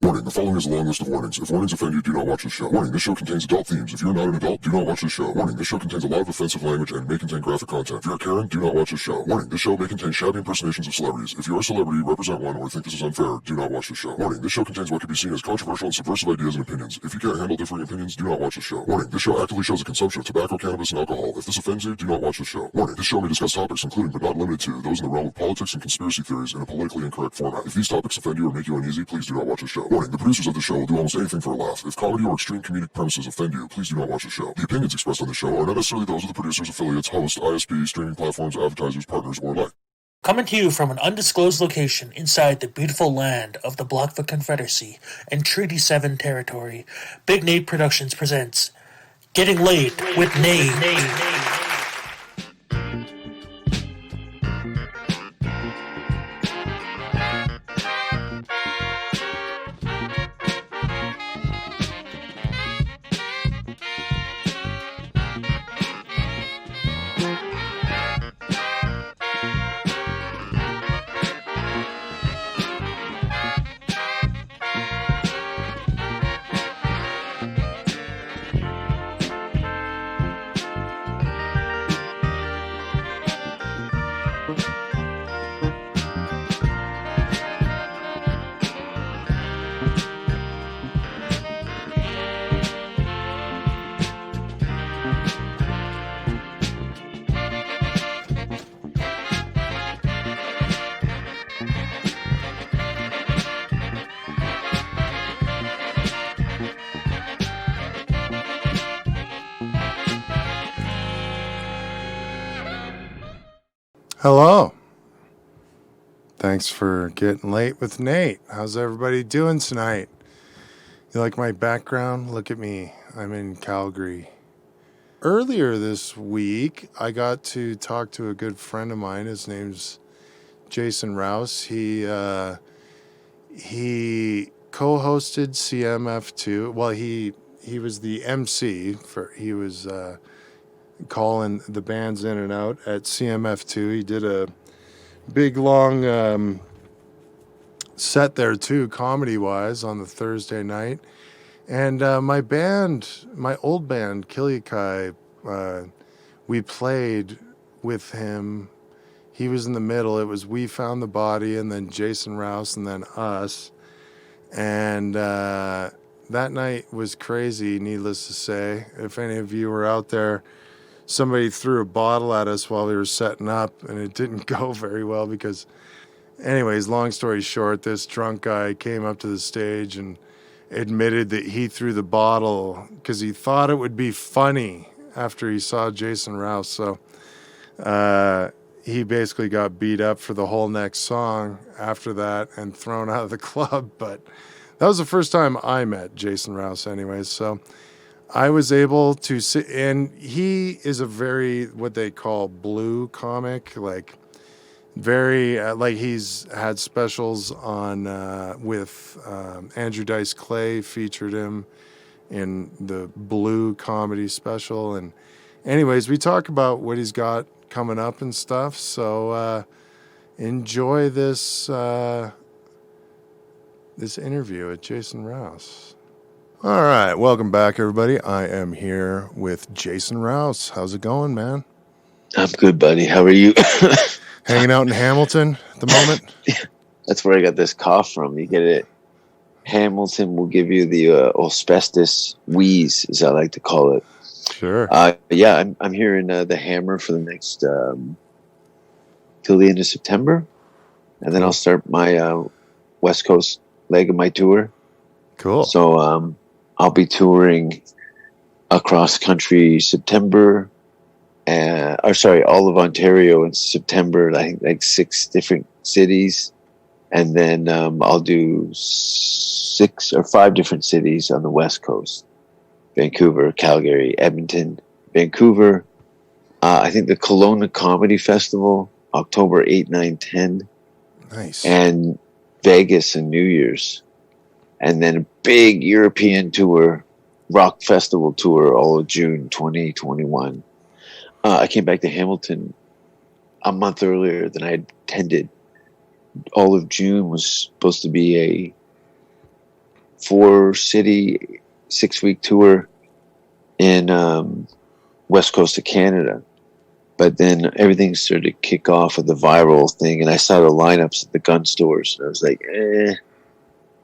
Warning, the following is a long list of warnings. If warnings offend you, do not watch this show. Warning, this show contains adult themes. If you are not an adult, do not watch this show. Warning, this show contains a lot of offensive language and may contain graphic content. If you are Karen, do not watch this show. Warning, this show may contain shabby impersonations of celebrities. If you are a celebrity, represent one, or think this is unfair, do not watch this show. Warning, this show contains what could be seen as controversial and subversive ideas and opinions. If you can't handle differing opinions, do not watch this show. Warning, this show actively shows the consumption of tobacco, cannabis, and alcohol. If this offends you, do not watch this show. Warning, this show may discuss topics including but not limited to those in the realm of politics and conspiracy theories in a politically incorrect format. If these topics offend you or make you uneasy, please do not watch this show. Warning, the producers of the show will do almost anything for a laugh. If comedy or extreme comedic premises offend you, please do not watch the show. The opinions expressed on the show are not necessarily those of the producers, affiliates, hosts, ISP, streaming platforms, advertisers, partners, or like. Coming to you from an undisclosed location inside the beautiful land of the Blackfoot Confederacy and Treaty 7 territory, Big Nate Productions presents Getting Late with Nate. Hello. Thanks for getting late with Nate. How's everybody doing tonight? You like my background? Look at me. I'm in Calgary. Earlier this week, I got to talk to a good friend of mine. His name's Jason Rouse. He co-hosted CMF2. Well, he was the MC for. He was calling the bands in and out at CMF2. He did a big long set there too, comedy-wise, on the Thursday night. And my old band, Kilyakai, we played with him. He was in the middle. It was We Found the Body, and then Jason Rouse, and then us. And that night was crazy, needless to say. If any of you were out there, somebody threw a bottle at us while we were setting up, and it didn't go very well because, anyways, long story short, this drunk guy came up to the stage and admitted that he threw the bottle because he thought it would be funny after he saw Jason Rouse. So he basically got beat up for the whole next song after that and thrown out of the club. But that was the first time I met Jason Rouse anyways. So I was able to sit, and he is a very, what they call blue comic, like very, like he's had specials on, with Andrew Dice Clay featured him in the blue comedy special. And anyways, we talk about what he's got coming up and stuff. So enjoy this, this interview with Jason Rouse. All right, welcome back, everybody. I am here with Jason Rouse. How's it going, man? I'm good, buddy. How are you? Hanging out in Hamilton at the moment? That's where I got this cough from. You get it. Hamilton will give you the asbestos wheeze, as I like to call it. Sure. Yeah, I'm here in the Hammer for the next till the end of September, and then I'll start my West Coast leg of my tour. Cool. So I'll be touring across country September, all of Ontario in September. I think like 6 different cities, and then I'll do 6 or 5 different cities on the West Coast: Vancouver, Calgary, Edmonton, Vancouver. I think the Kelowna Comedy Festival, October 8, 9, 10. Nice. And Vegas and New Year's. And then a big European tour, rock festival tour, all of June 2021. I came back to Hamilton a month earlier than I intended. All of June was supposed to be a 4-city, 6-week tour in west coast of Canada. But then everything started to kick off with the viral thing, and I saw the lineups at the gun stores. And I was like,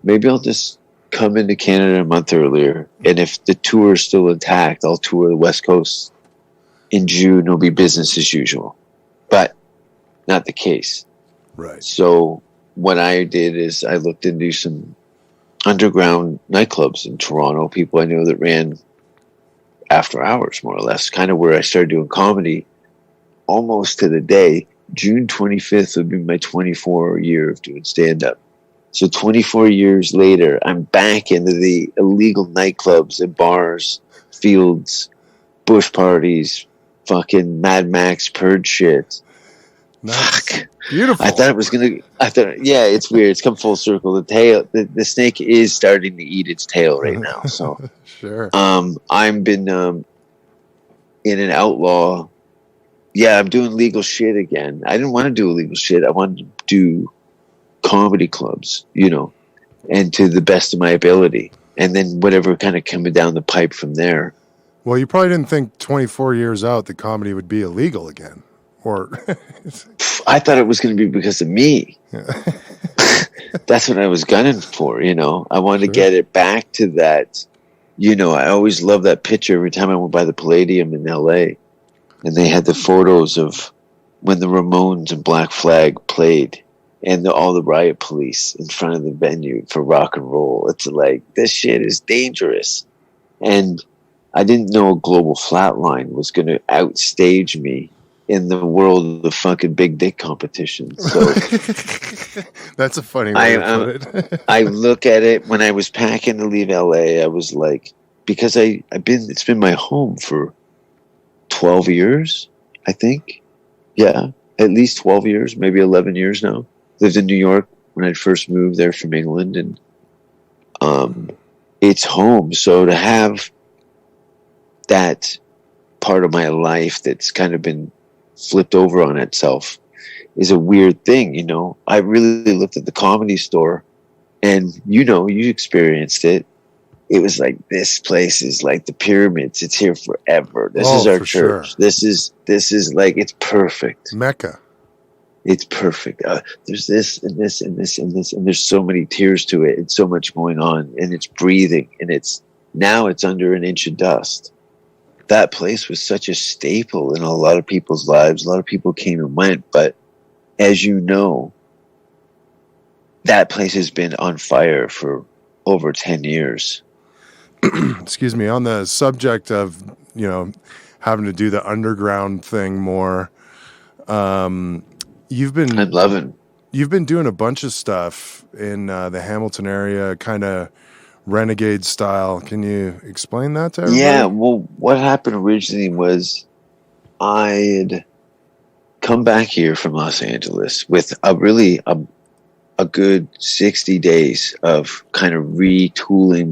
maybe I'll just come into Canada a month earlier. And if the tour is still intact, I'll tour the West Coast in June. It'll be business as usual. But not the case. Right. So what I did is I looked into some underground nightclubs in Toronto, people I know that ran after hours, more or less, kind of where I started doing comedy almost to the day. June 25th would be my 24 year of doing stand-up. So 24 years later, I'm back into the illegal nightclubs and bars, fields, bush parties, fucking Mad Max purge shit. Nice. Fuck. Beautiful. I thought it was gonna. Yeah, it's weird. It's come full circle. The snake is starting to eat its tail right now. So, sure. I've been in an outlaw. Yeah, I'm doing legal shit again. I didn't want to do illegal shit. I wanted to do comedy clubs, and to the best of my ability, and then whatever kind of coming down the pipe from there. Well, you probably didn't think 24 years out that comedy would be illegal again, or I thought it was going to be because of me. That's what I was gunning for. I wanted to get it back to that. I always loved that picture every time I went by the Palladium in LA, and they had the photos of when the Ramones and Black Flag played, and all the riot police in front of the venue for rock and roll. It's like, this shit is dangerous. And I didn't know a global flatline was going to outstage me in the world of fucking big dick competition. So that's a funny way to put it. I look at it when I was packing to leave LA. I was like, because it's been my home for 12 years, I think. Yeah, at least 12 years, maybe 11 years now. Lived in New York when I first moved there from England, and it's home. So to have that part of my life that's kind of been flipped over on itself is a weird thing. I really looked at the Comedy Store, and you experienced it. It was like, this place is like the pyramids. It's here forever. This is our church. Sure. This is like, it's perfect. Mecca. It's perfect. There's this and this and this and this, and there's so many tiers to it, and so much going on, and it's breathing, and it's under an inch of dust. That place was such a staple in a lot of people's lives. A lot of people came and went, but as you know, that place has been on fire for over 10 years. Excuse me. On the subject of, having to do the underground thing more, I'm loving. You've been doing a bunch of stuff in the Hamilton area, kind of renegade style. Can you explain that to everybody? Yeah, well, what happened originally was I had come back here from Los Angeles with a good 60 days of kind of retooling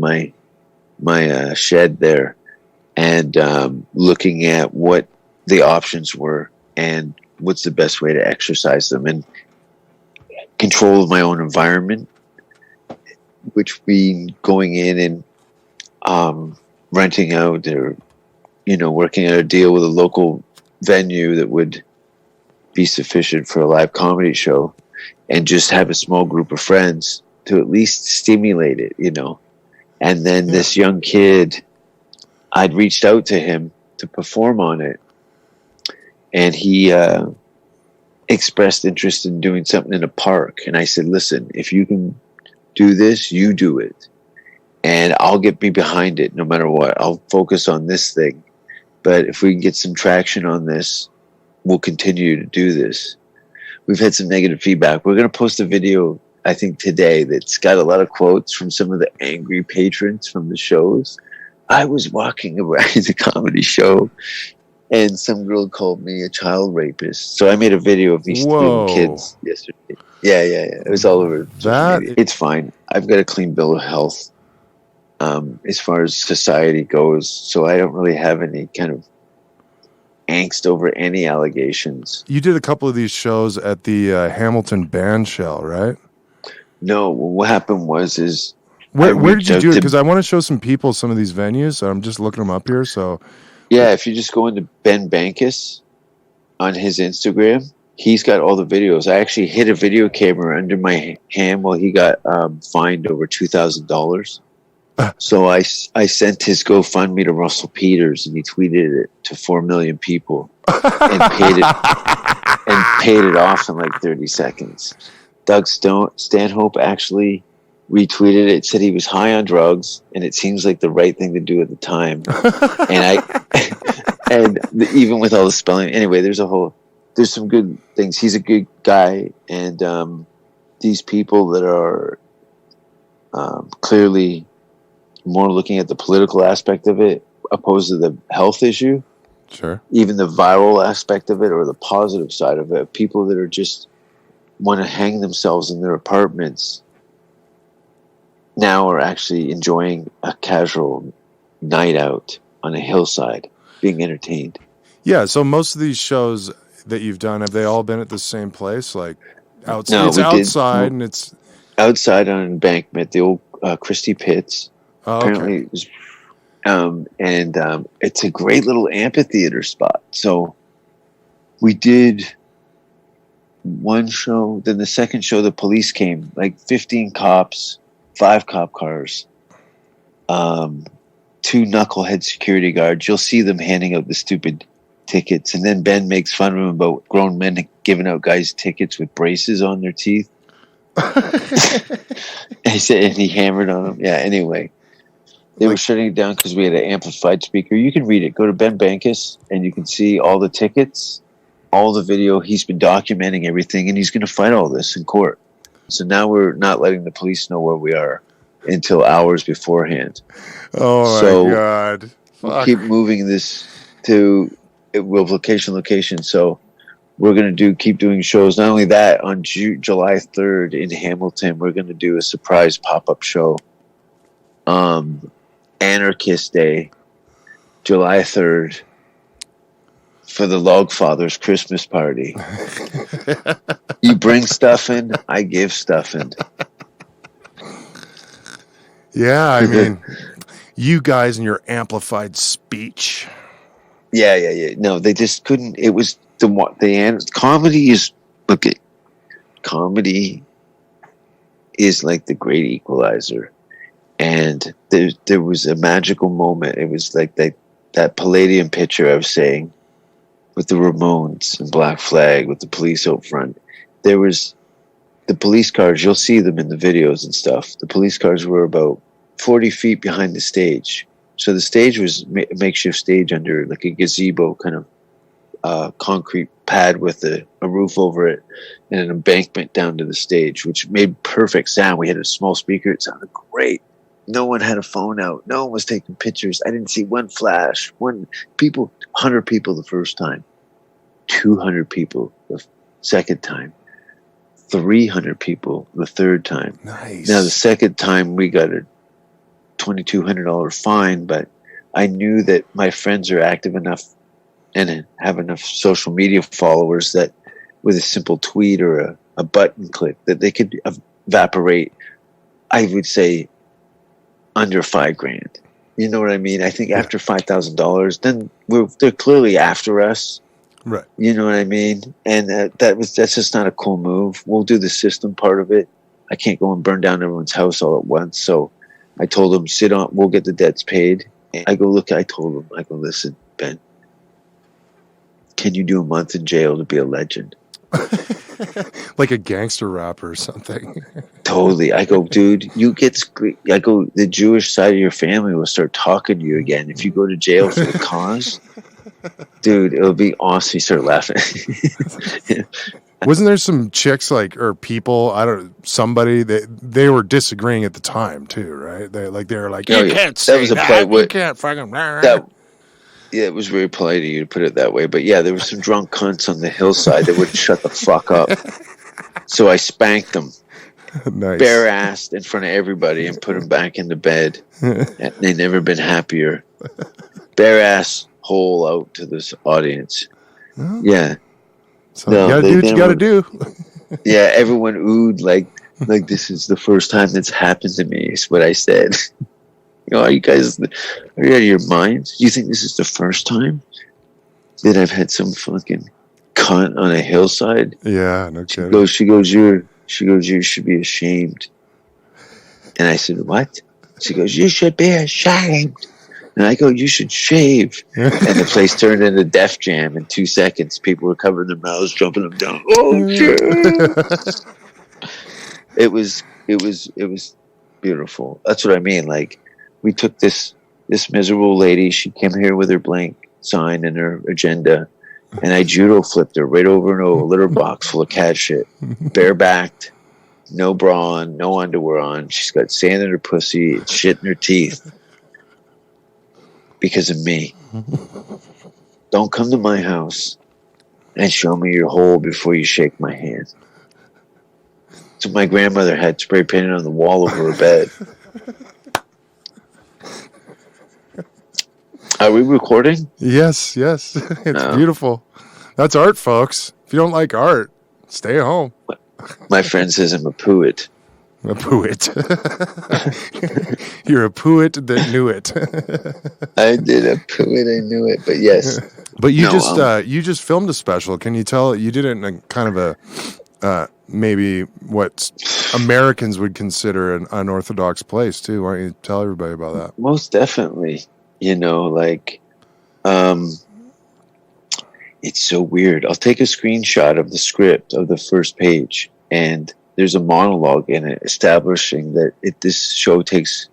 my shed there, and looking at what the options were and what's the best way to exercise them, and control of my own environment, which means going in and renting out, or working out a deal with a local venue that would be sufficient for a live comedy show, and just have a small group of friends to at least stimulate it, And then this young kid, I'd reached out to him to perform on it, and he expressed interest in doing something in a park. And I said, listen, if you can do this, you do it, and I'll get me behind it no matter what. I'll focus on this thing, but if we can get some traction on this, we'll continue to do this. We've had some negative feedback. We're going to post a video, I think, today that's got a lot of quotes from some of the angry patrons from the shows. I was walking around the comedy show, and some girl called me a child rapist. So I made a video of me stealing kids yesterday. Yeah. It was all over social media. It's fine. I've got a clean bill of health as far as society goes, so I don't really have any kind of angst over any allegations. You did a couple of these shows at the Hamilton Band Shell, right? No, what happened was Where did you do it? Because I want to show some people some of these venues. So I'm just looking them up here. So yeah, if you just go into Ben Bankus on his Instagram, he's got all the videos. I actually hid a video camera under my hand while he got fined over $2,000. So I sent his GoFundMe to Russell Peters, and he tweeted it to 4 million people and paid it off in like 30 seconds. Doug Stanhope actually retweeted it, said he was high on drugs, and it seems like the right thing to do at the time. Even with all the spelling, anyway, there's some good things. He's a good guy, and these people that are clearly more looking at the political aspect of it opposed to the health issue. Sure. Even the viral aspect of it or the positive side of it. People that are just want to hang themselves in their apartments now are actually enjoying a casual night out on a hillside, being entertained. Yeah, so most of these shows that you've done, have they all been at the same place? Like outside? No, it's outside and it's outside on Embankment, the old Christie Pits. Oh, Apparently okay. it was, and it's a great little amphitheater spot. So we did one show. Then the second show, the police came, like 15 cops, 5 cop cars, 2 knucklehead security guards. You'll see them handing out the stupid tickets. And then Ben makes fun of him about grown men giving out guys tickets with braces on their teeth. And he hammered on them. Yeah, anyway. They were shutting it down because we had an amplified speaker. You can read it. Go to Ben Bankus, and you can see all the tickets, all the video. He's been documenting everything, and he's going to fight all this in court. So now we're not letting the police know where we are until hours beforehand. Oh, so my God. We'll keep moving this to location. So we're going to keep doing shows. Not only that, on July 3rd in Hamilton, we're going to do a surprise pop-up show. Anarchist Day, July 3rd, for the Logfathers Christmas party. You bring stuff in, I give stuff in. Yeah, I mean, you guys and your amplified speech. Yeah. No, they just couldn't. It was comedy is, look at, comedy is like the great equalizer. And there was a magical moment. It was like that Palladium picture I was saying with the Ramones and Black Flag with the police out front. There was the police cars. You'll see them in the videos and stuff. The police cars were about 40 feet behind the stage. So the stage was a makeshift stage under like a gazebo kind of concrete pad with a roof over it and an embankment down to the stage, which made perfect sound. We had a small speaker. It sounded great. No one had a phone out. No one was taking pictures. I didn't see one flash. 100 people the first time. 200 people the second time. 300 people the third time. Nice. Now, the second time we got a $2,200 fine, but I knew that my friends are active enough and have enough social media followers that with a simple tweet or a button click that they could evaporate, I would say, under $5,000. You know what I mean? I think after $5,000, then they're clearly after us. Right. You know what I mean? And that's just not a cool move. We'll do the system part of it. I can't go and burn down everyone's house all at once. So I told them, sit on, we'll get the debts paid. And I told them, listen, Ben, can you do a month in jail to be a legend? Like a gangster rapper or something. Totally. I go, dude, the Jewish side of your family will start talking to you again. If you go to jail for the cause, dude, it'll be awesome. You start laughing. Wasn't there some chicks or people, somebody that they were disagreeing at the time too, right? They were like, you can't say that. You can't fucking. Yeah, it was very polite of you to put it that way. But yeah, there were some drunk cunts on the hillside that wouldn't shut the fuck up. So I spanked them. Nice. Bare-assed in front of everybody and put them back into bed. And they've never been happier. Bare-ass hole out to this audience. Yeah. So you gotta do what you gotta do. Yeah, everyone oohed like Like, this is the first time that's happened to me, is what I said. Are you guys, are you out of your minds? You think this is the first time that I've had some fucking cunt on a hillside? Yeah, no kidding. She goes, you should be ashamed. And I said, what? She goes, you should be ashamed. And I go, you should shave. And the place turned into Def Jam in 2 seconds. People were covering their mouths, jumping them down. Oh shit! It was beautiful. That's what I mean. Like, we took this miserable lady. She came here with her blank sign and her agenda, and I judo flipped her right over a litter box full of cat shit, barebacked, no bra on, no underwear on. She's got sand in her pussy, shit in her teeth. Because of me. Don't come to my house and show me your hole before you shake my hand. So my grandmother had spray painted on the wall over her bed. Are we recording? Yes. It's beautiful. That's art, folks. If you don't like art, stay home. My friend says I'm a poet. A poet. You're a poet that knew it. I did a poet, I knew it, but yes. But you just filmed a special. Can you tell you did it in a kind of a maybe what Americans would consider an unorthodox place too? Why don't you tell everybody about that? Most definitely. Like it's so weird. I'll take a screenshot of the script of the first page, and there's a monologue in it establishing that this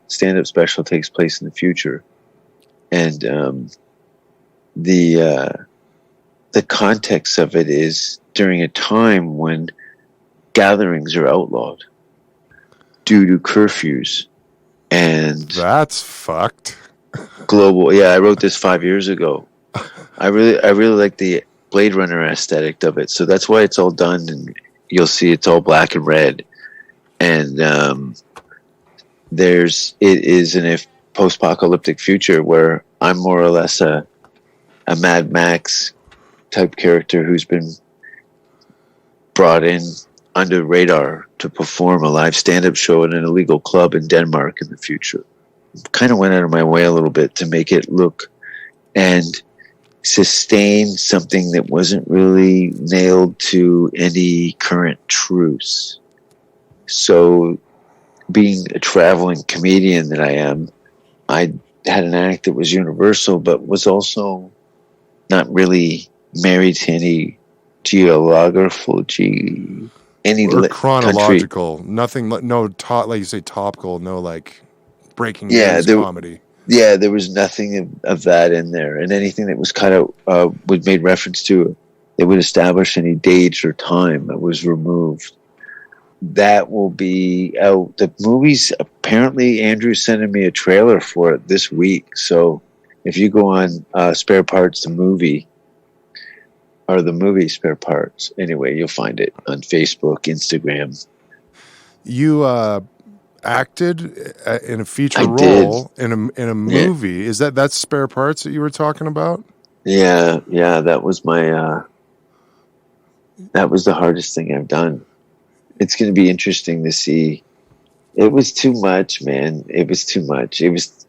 stand-up special takes place in the future. And the context of it is during a time when gatherings are outlawed due to curfews. And that's fucked. Global. Yeah, I wrote this 5 years ago. I really like the Blade Runner aesthetic of it. So that's why it's all done, and you'll see it's all black and red. And it is in a post-apocalyptic future where I'm more or less a Mad Max type character who's been brought in under the radar to perform a live stand-up show in an illegal club in Denmark in the future. Kind of went out of my way a little bit to make it look and sustain something that wasn't really nailed to any current truths. So, being a traveling comedian that I am, I had an act that was universal, but was also not really married to any or chronological country. Nothing, no like you say, topical, no like breaking news comedy. Yeah, there was nothing of that in there, and anything that was kind of was made reference to that would establish any dates or time that was removed. That will be out. The movie's apparently Andrew's sending me a trailer for it this week. So if you go on Spare Parts the movie, or the movie Spare Parts, anyway, you'll find it on Facebook, Instagram. You acted in a feature role in a movie. Is that's Spare Parts that you were talking about? Yeah, that was my that was the hardest thing I've done. It's going to be interesting to see. It was too much, man. It was too much. It was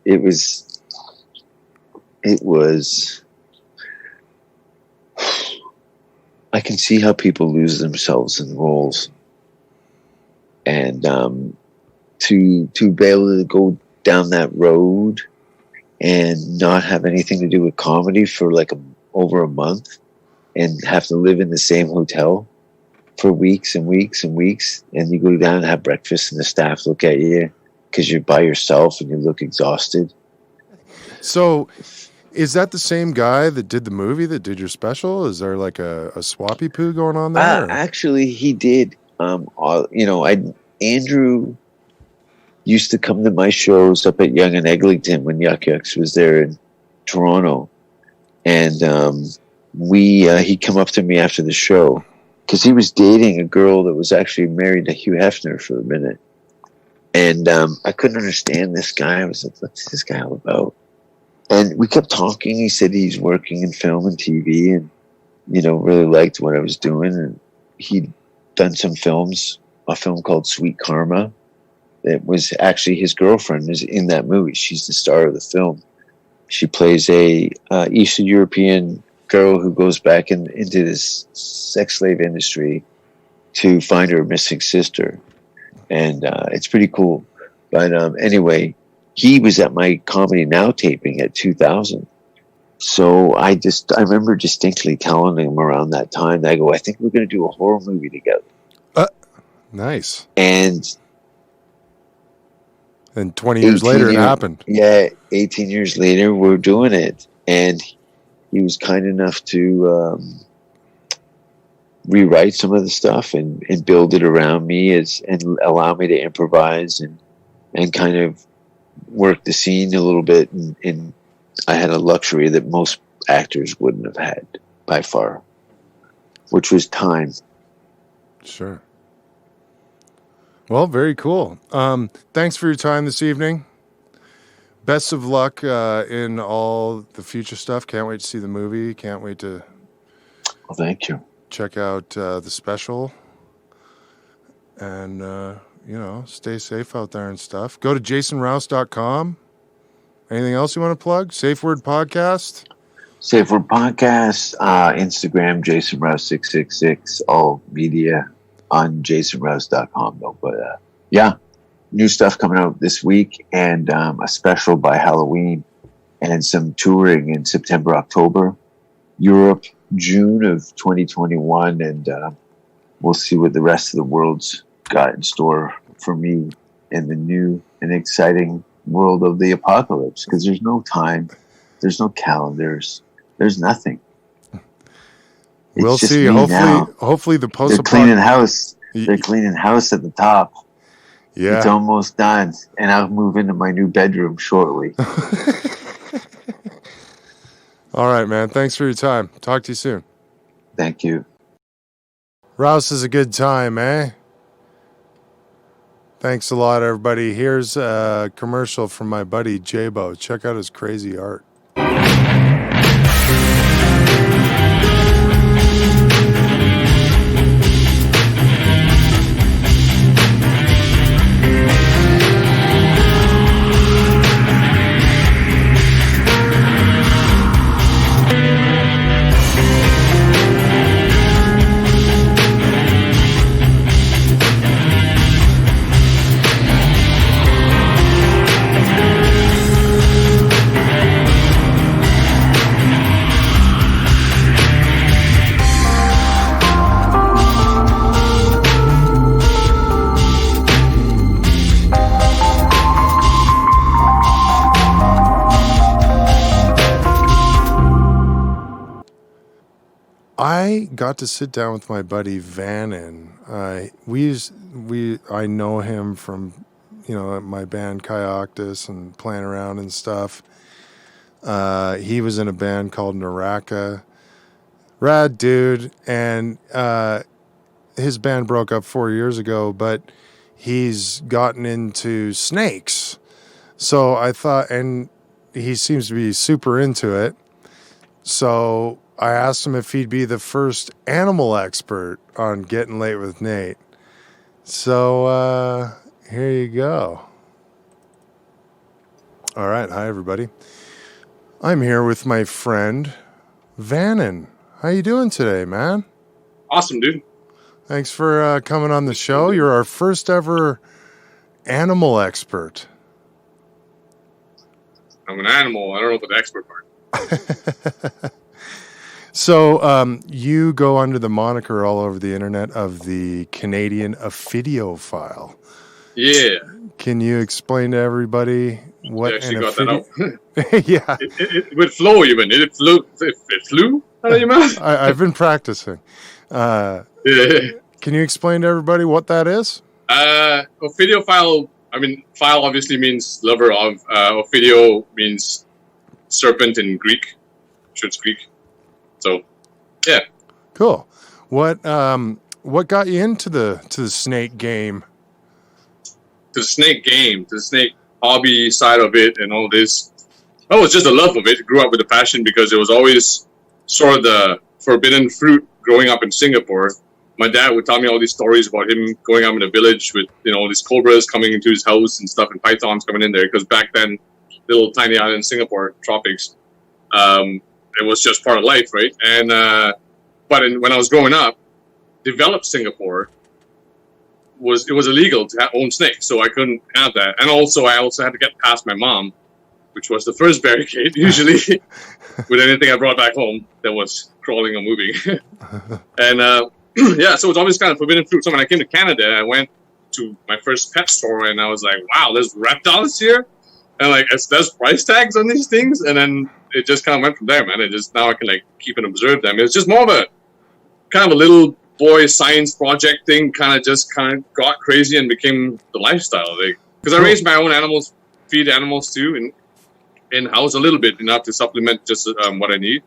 I can see how people lose themselves in roles. And to be able to go down that road and not have anything to do with comedy for like over a month and have to live in the same hotel for weeks and weeks and weeks, and you go down and have breakfast and the staff look at you because you're by yourself and you look exhausted. So is that the same guy that did the movie that did your special? Is there like a swappy poo going on there? Actually, he did. Andrew used to come to my shows up at Yonge and Eglinton when Yuck Yucks was there in Toronto, and he'd come up to me after the show because he was dating a girl that was actually married to Hugh Hefner for a minute, and I couldn't understand this guy. I was like, "What's this guy all about?" And we kept talking. He said he's working in film and TV, and really liked what I was doing, and he'd done some films a film called Sweet Karma. It was actually his girlfriend is in that movie. She's the star of the film. She plays a Eastern European girl who goes back into this sex slave industry to find her missing sister. And it's pretty cool. But anyway, he was at my Comedy Now taping at 2000. So I remember distinctly telling him around that time, I go, I think we're going to do a horror movie together. Nice. And 20 years later, it happened. Yeah, 18 years later, we're doing it. And he was kind enough to rewrite some of the stuff and build it around me and allow me to improvise and kind of work the scene a little bit. And I had a luxury that most actors wouldn't have had by far, which was time. Sure. Well, very cool. Thanks for your time this evening. Best of luck in all the future stuff. Can't wait to see the movie. Can't wait to Well, thank you. check out the special. And, stay safe out there and stuff. Go to jasonrouse.com. Anything else you want to plug? Safe Word Podcast? Safe Word Podcast, Instagram, JasonRouse666, all media on jasonrouse.com, though. But yeah, new stuff coming out this week, and a special by Halloween, and some touring in September, October, Europe, June of 2021, and we'll see what the rest of the world's got in store for me in the new and exciting world of the apocalypse, because there's no time, there's no calendars, there's nothing. We'll see. Hopefully the post. They're cleaning house. They're cleaning house at the top. Yeah, it's almost done, and I'll move into my new bedroom shortly. All right, man. Thanks for your time. Talk to you soon. Thank you. Rouse is a good time, eh? Thanks a lot, everybody. Here's a commercial from my buddy Jabo. Check out his crazy art. I got to sit down with my buddy Vannon. I know him from, my band Kayoctus and playing around and stuff. He was in a band called Naraka. Rad dude. And his band broke up 4 years ago, but he's gotten into snakes. So I thought, and he seems to be super into it. So I asked him if he'd be the first animal expert on Getting Late with Nate. So here you go. All right. Hi, everybody. I'm here with my friend, Vannon. How you doing today, man? Awesome, dude. Thanks for coming on the show. You're our first ever animal expert. I'm an animal. I don't know about the expert part. So you go under the moniker all over the internet of the Canadian Ophidiophile. Yeah. Can you explain to everybody what you actually got that out? Yeah. It would flow even. It flew out of your mouth? I've been practicing. Yeah. Can you explain to everybody what that is? Ophidiophile, phile obviously means lover of. Ophidio means serpent in Greek. Sure, it's Greek. So, yeah. Cool. What got you into the snake game? To the snake hobby side of it and all this. Oh, it's just a love of it. Grew up with a passion because it was always sort of the forbidden fruit growing up in Singapore. my dad would tell me all these stories about him going up in a village with, these cobras coming into his house and stuff, and pythons coming in there. Because back then, little tiny island in Singapore, tropics, it was just part of life, right? And when I was growing up, developed Singapore was illegal to own snakes, so I couldn't have that. And also, I had to get past my mom, which was the first barricade usually with anything I brought back home that was crawling or moving. And yeah, so it's always kind of forbidden fruit. So when I came to Canada, I went to my first pet store and I was like, wow, there's reptiles here, and like there's price tags on these things. And then it just kind of went from there, man. Now I can like keep and observe them. It's just more of a kind of a little boy science project thing, kind of got crazy and became the lifestyle. Because I raise my own animals, feed animals too, in house a little bit, enough to supplement just what I need.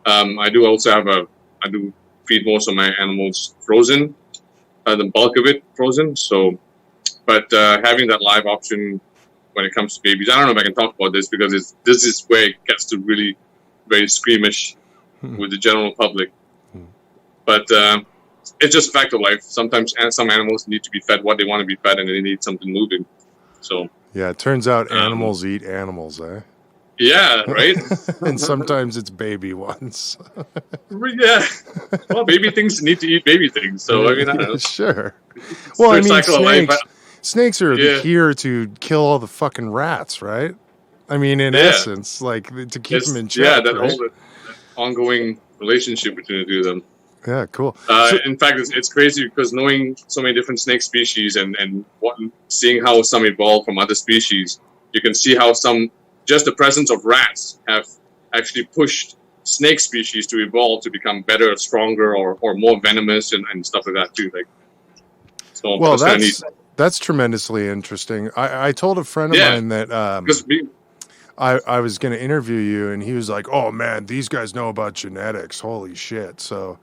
I do feed most of my animals frozen, the bulk of it frozen. So, but having that live option when it comes to babies, I don't know if I can talk about this because this is where it gets to really very squeamish with the general public. But it's just a fact of life. Sometimes some animals need to be fed what they want to be fed, and they need something moving. So yeah, it turns out animals eat animals, eh? Yeah, right. And sometimes it's baby ones. Yeah. Well, baby things need to eat baby things. So I mean, I don't know. Sure. Well, I mean, snakes are Yeah. here to kill all the fucking rats, right? I mean, in essence, like to keep them in check. Yeah, that right? whole ongoing relationship between the two of them. Yeah, cool. In fact, it's crazy because knowing so many different snake species and seeing how some evolve from other species, you can see how just the presence of rats have actually pushed snake species to evolve to become better, stronger, or more venomous and stuff like that too. Like, so well, that's tremendously interesting. I told a friend of mine that I was going to interview you, and he was like, "Oh man, these guys know about genetics. Holy shit!" So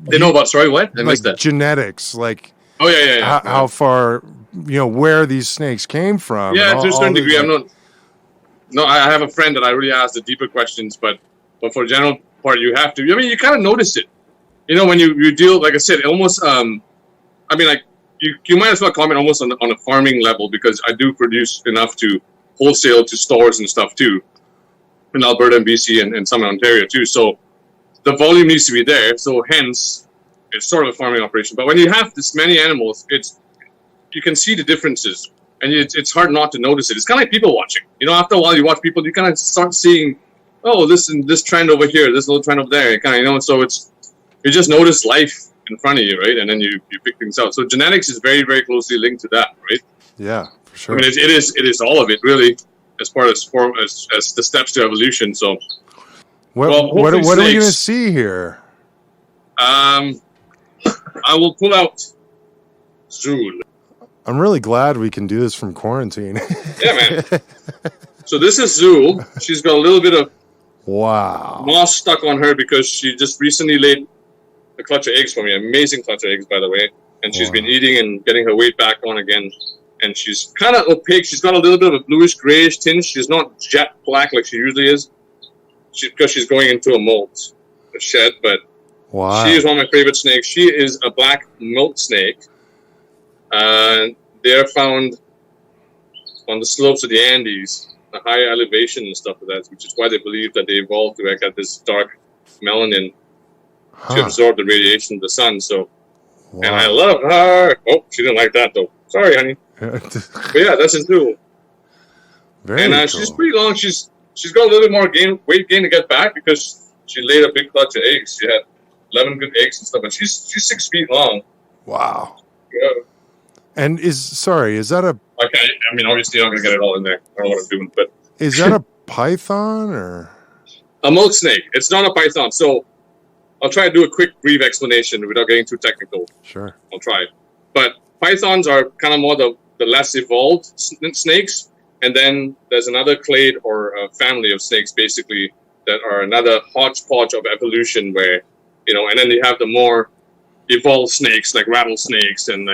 they know about what? I missed that. Genetics, like yeah. How far, where these snakes came from. Yeah, to a certain degree. I have a friend that I really ask the deeper questions, but for the general part, you have to. I mean, you kind of notice it. When you deal, like I said, almost. You might as well comment almost on a farming level, because I do produce enough to wholesale to stores and stuff too, in Alberta and BC and some in Ontario too. So the volume needs to be there. So hence, it's sort of a farming operation. But when you have this many animals, you can see the differences. And it's hard not to notice it. It's kind of like people watching. After a while, you watch people, you kind of start seeing, oh, this trend over here, this little trend over there. Kind of, so you just notice life in front of you, right? And then you pick things out. So genetics is very, very closely linked to that, right? Yeah, for sure. I mean, it is all of it, really, as part of as the steps to evolution. So, what are we going to see here? I will pull out Zool. I'm really glad we can do this from quarantine. Yeah, man. So this is Zool. She's got a little bit of moss stuck on her because she just recently laid a clutch of eggs for me. Amazing clutch of eggs, by the way. And she's been eating and getting her weight back on again. And she's kind of opaque. She's got a little bit of a bluish, grayish tinge. She's not jet black like she usually is. Because she's going into a shed. But she is one of my favorite snakes. She is a black milk snake. They're found on the slopes of the Andes, a higher elevation and stuff like that, which is why they believe that they evolved to get this dark melanin to absorb the radiation of the sun. So, and I love her. Oh, she didn't like that though. Sorry, honey. But yeah, that's his Zool. Very cool. She's pretty long. She's got a little bit more weight gain to get back because she laid a big clutch of eggs. She had 11 good eggs and stuff, and she's 6 feet long. Wow. Yeah. And is that a... Okay, I mean, obviously I'm not going to get it all in there. I don't know what I'm doing, but... Is that a python, or...? A milk snake. It's not a python. So, I'll try to do a quick, brief explanation without getting too technical. Sure. I'll try. But pythons are kind of more the less evolved snakes. And then there's another clade or a family of snakes, basically, that are another hodgepodge of evolution where, and then you have the more evolved snakes, like rattlesnakes and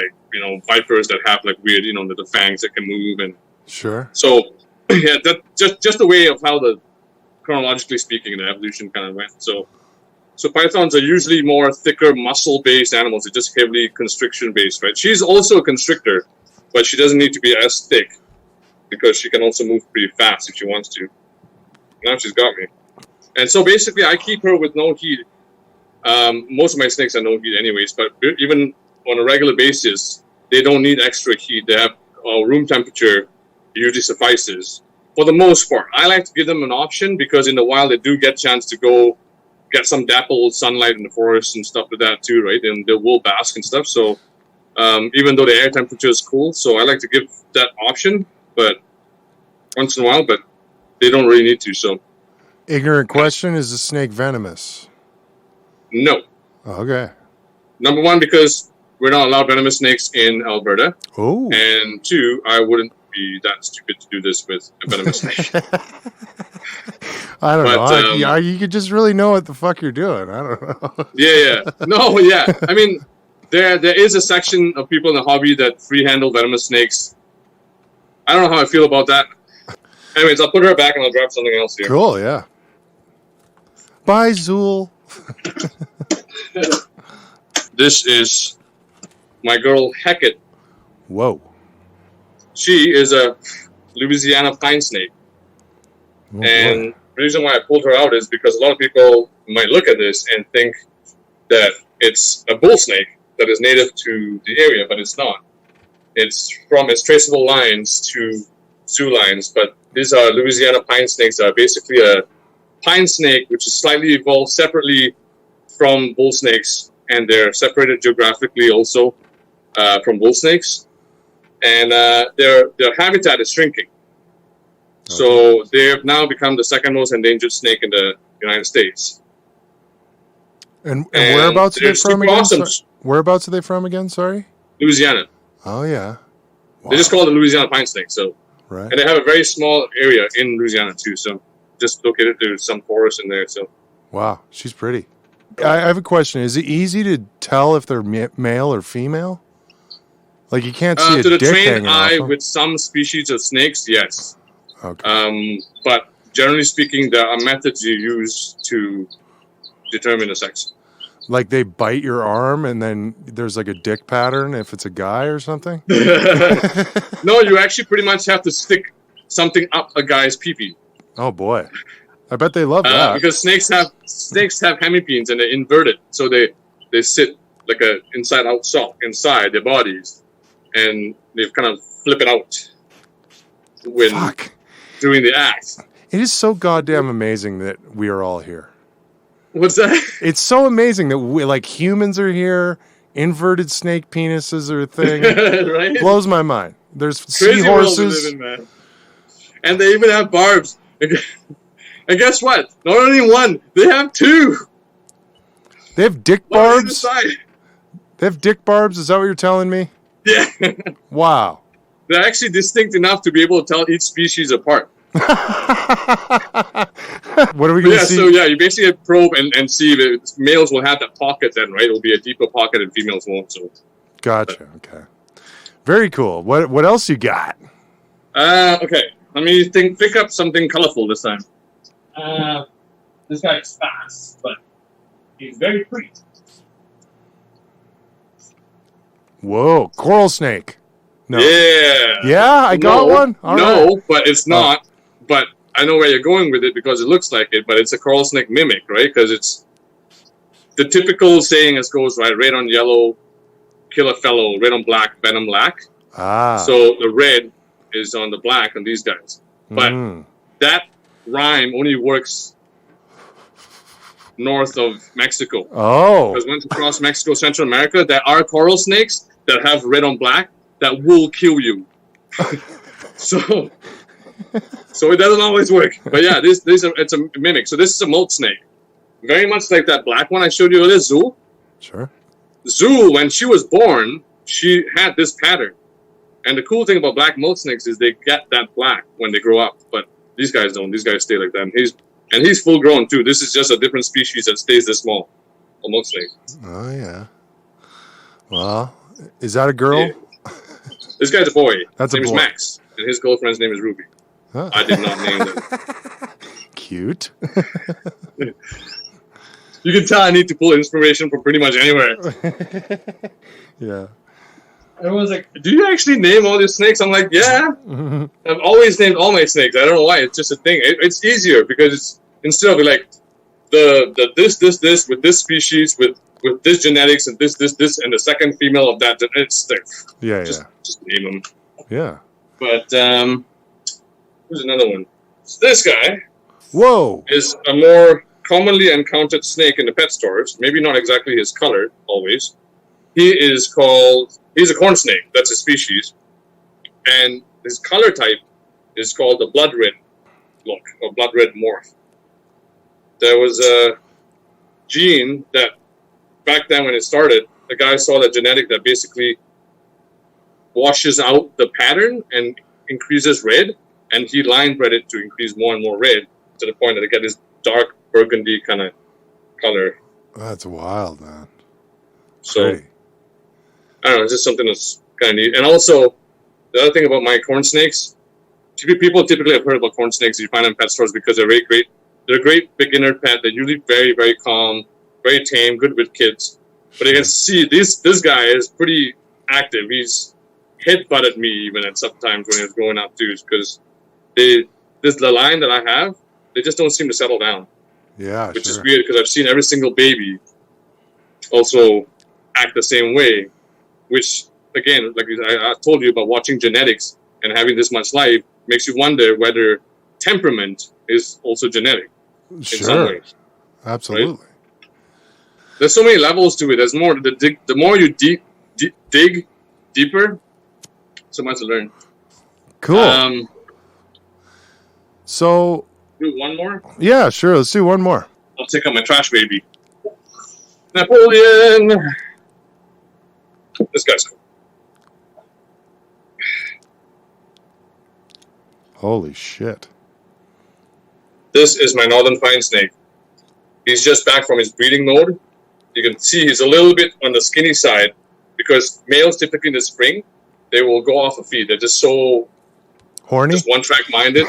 vipers that have weird, the fangs that can move. And sure. So that just the way of how the chronologically speaking the evolution kind of went. So So pythons are usually more thicker, muscle-based animals. They're just heavily constriction-based, right? She's also a constrictor, but she doesn't need to be as thick because she can also move pretty fast if she wants to. Now she's got me. And so basically, I keep her with no heat. Most of my snakes are no heat anyways, but even on a regular basis, they don't need extra heat. They have room temperature usually suffices. For the most part, I like to give them an option because in the wild, they do get a chance to go get some dappled sunlight in the forest and stuff like that too, right? And they will bask and stuff. So even though the air temperature is cool, so I like to give that option, but once in a while, but they don't really need to. So Ignorant question: is the snake venomous? no. Okay. Number one, because we're not allowed venomous snakes in Alberta. Oh. And two, I wouldn't be that stupid to do this with a venomous snake. I don't know. But, You could just really know what the fuck you're doing. I don't know. Yeah. No, yeah. I mean, there is a section of people in the hobby that free-handle venomous snakes. I don't know how I feel about that. Anyways, I'll put her back and I'll grab something else here. Cool, yeah. Bye, Zool. This is my girl Hecate. Whoa. She is a Louisiana pine snake. Oh, And the reason why I pulled her out is because a lot of people might look at this and think that it's a bull snake that is native to the area, but it's not. It's from its traceable lines to zoo lines, but these are Louisiana pine snakes that are basically a pine snake which is slightly evolved separately from bull snakes, and they're separated geographically also from bull snakes. And their habitat is shrinking. Okay. So they have now become the second most endangered snake in the United States. And whereabouts are they they're from super again? awesome. Whereabouts are they from again? Sorry? Louisiana. Oh, yeah. Wow. They just call it the Louisiana pine snake. So, Right. and they have a very small area in Louisiana too. So just located to some forest in there. So Wow. She's pretty. I have a question. Is it easy to tell if they're male or female? Like you can't see a to the dick trained hanging off eye them? with some species of snakes, yes. Okay. But generally speaking, there are methods you use to determine the sex. Like they bite your arm and then there's like a dick pattern if it's a guy or something? No, you actually pretty much have to stick something up a guy's pee-pee. Oh, boy. I bet they love that. Because snakes have hemipenes and they're inverted, so they sit like a inside-out sock inside their bodies, and they kind of flip it out when Fuck. doing the act. It is so goddamn amazing that we are all here. What's that? It's so amazing that we, like humans are here, inverted snake penises are a thing. Right? Blows my mind. There's Crazy world we seahorses. live in, man. And they even have barbs. And guess what? Not only one, they have two. They have dick One on either barbs? side. They have dick barbs? Is that what you're telling me? Yeah. Wow. They're actually distinct enough to be able to tell each species apart. What are we going to Yeah, see? so yeah, you basically probe and see that males will have that pocket then, right? It'll be a deeper pocket and females won't. So, Gotcha. Okay. Very cool. What else you got? okay. Let me pick up something colorful this time. This guy is fast, but he's very pretty. Whoa, coral snake. No. Yeah. Yeah, I got one. All no, right. but it's not. But I know where you're going with it because it looks like it, but it's a coral snake mimic, right? Because it's the typical saying as goes, right? Red on yellow, kill a fellow. Red on black, venom lack. Ah. So the red is on the black on these guys. But Mm. that rhyme only works north of Mexico. Oh. Because once you cross Mexico, Central America, there are coral snakes that have red on black that will kill you. so it doesn't always work. But yeah, it's a mimic. So this is a molt snake. Very much like that black one I showed you earlier, Zool. Sure. Zool, when she was born, she had this pattern. And the cool thing about black molt snakes is they get that black when they grow up. But these guys don't. These guys stay like that. And he's full grown too. This is just a different species that stays this small. A molt snake. Oh, yeah. Well, is that a girl? Yeah. This guy's a boy. That's his name a is boy. Max. And his girlfriend's name is Ruby. Huh. I did not name them. Cute. You can tell I need to pull inspiration from pretty much anywhere. Yeah. Everyone's like, "Do you actually name all your snakes?" I'm like, "Yeah, I've always named all my snakes. I don't know why. It's just a thing. It's easier because it's instead of like the this with this species with this genetics and this and the second female of that. It's like, just name them. Yeah. But here's another one. So this guy. Whoa. Is a more commonly encountered snake in the pet stores. Maybe not exactly his color always. He's a corn snake. That's a species. And his color type is called the blood red look or blood red morph. There was a gene that back then when it started, the guy saw the genetic that basically washes out the pattern and increases red, and he line bred it to increase more and more red to the point that they get this dark burgundy kind of color. That's wild, man. So, I don't know, it's just something that's kind of neat. And also, the other thing about my corn snakes, people typically have heard about corn snakes you find in pet stores because they're very great. They're a great beginner pet. They're usually very, very calm, very tame, good with kids. But you can see this guy is pretty active. He's head-butted me even at some times when he was growing up too, because the line that I have, they just don't seem to settle down. Yeah, which is weird because I've seen every single baby also act the same way. Which again, like I told you about watching genetics and having this much life, makes you wonder whether temperament is also genetic in some ways. Absolutely. Right? There's so many levels to it. There's more. The more you dig deeper, so much to learn. Cool. So. Do one more? Yeah, sure. Let's do one more. I'll take out my trash baby. Napoleon. This guy's cool. Holy shit. This is my northern pine snake. He's just back from his breeding mode. You can see he's a little bit on the skinny side because males typically in the spring, they will go off a feed. They're just so horny, just one track minded.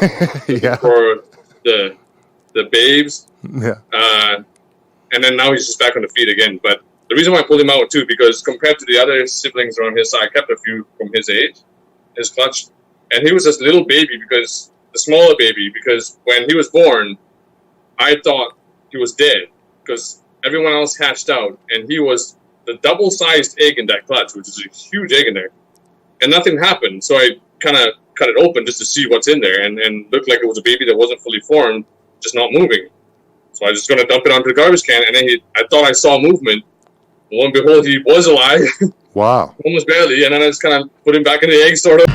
Yeah. For the babes. Yeah. And then now he's just back on the feed again. But the reason why I pulled him out too, because compared to the other siblings around his side, I kept a few from his age, his clutch. And he was this little baby because the smaller baby, because when he was born, I thought he was dead because everyone else hatched out, and he was the double-sized egg in that clutch, which is a huge egg in there, and nothing happened. So I kind of cut it open just to see what's in there, and looked like it was a baby that wasn't fully formed, just not moving. So I was just going to dump it onto the garbage can, and then I thought I saw movement. Lo and behold, he was alive. Wow. Almost barely, and then I just kind of put him back in the egg, sort of.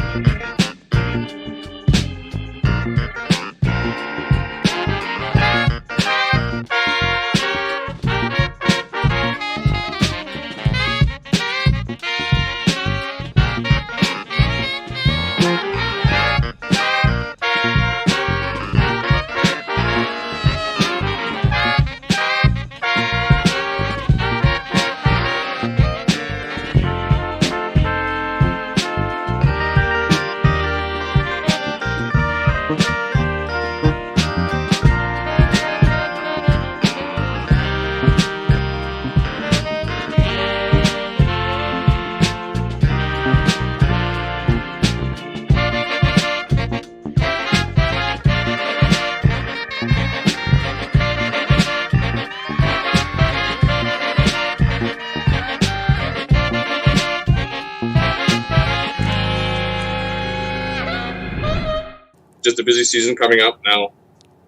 Just a busy season coming up now,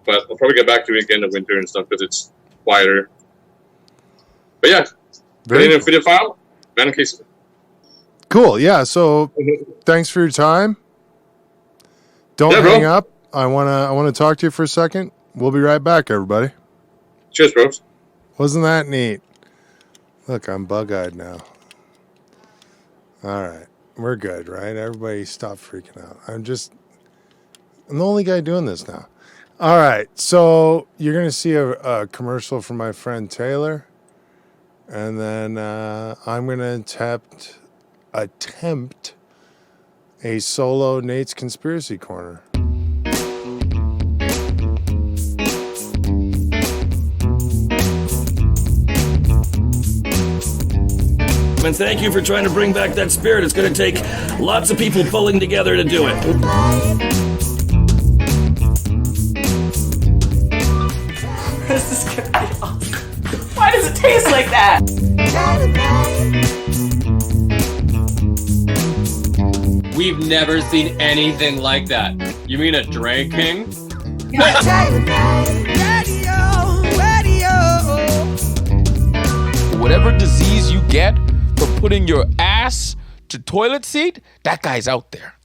but I'll probably get back to it again in the winter and stuff because it's quieter. But yeah, very cool. Video file, man in case. Cool. Yeah. So thanks for your time. Don't hang up. I wanna talk to you for a second. We'll be right back, everybody. Cheers, bros. Wasn't that neat? Look, I'm bug-eyed now. All right, we're good, right? Everybody, stop freaking out. I'm the only guy doing this now. All right, so you're going to see a commercial from my friend Taylor, and then I'm going to attempt a solo Nate's Conspiracy Corner. and thank you for trying to bring back that spirit. It's going to take lots of people pulling together to do it. This is gonna be awesome. Why does it taste like that? We've never seen anything like that. You mean a drag king? Whatever disease you get from putting your ass to toilet seat, that guy's out there.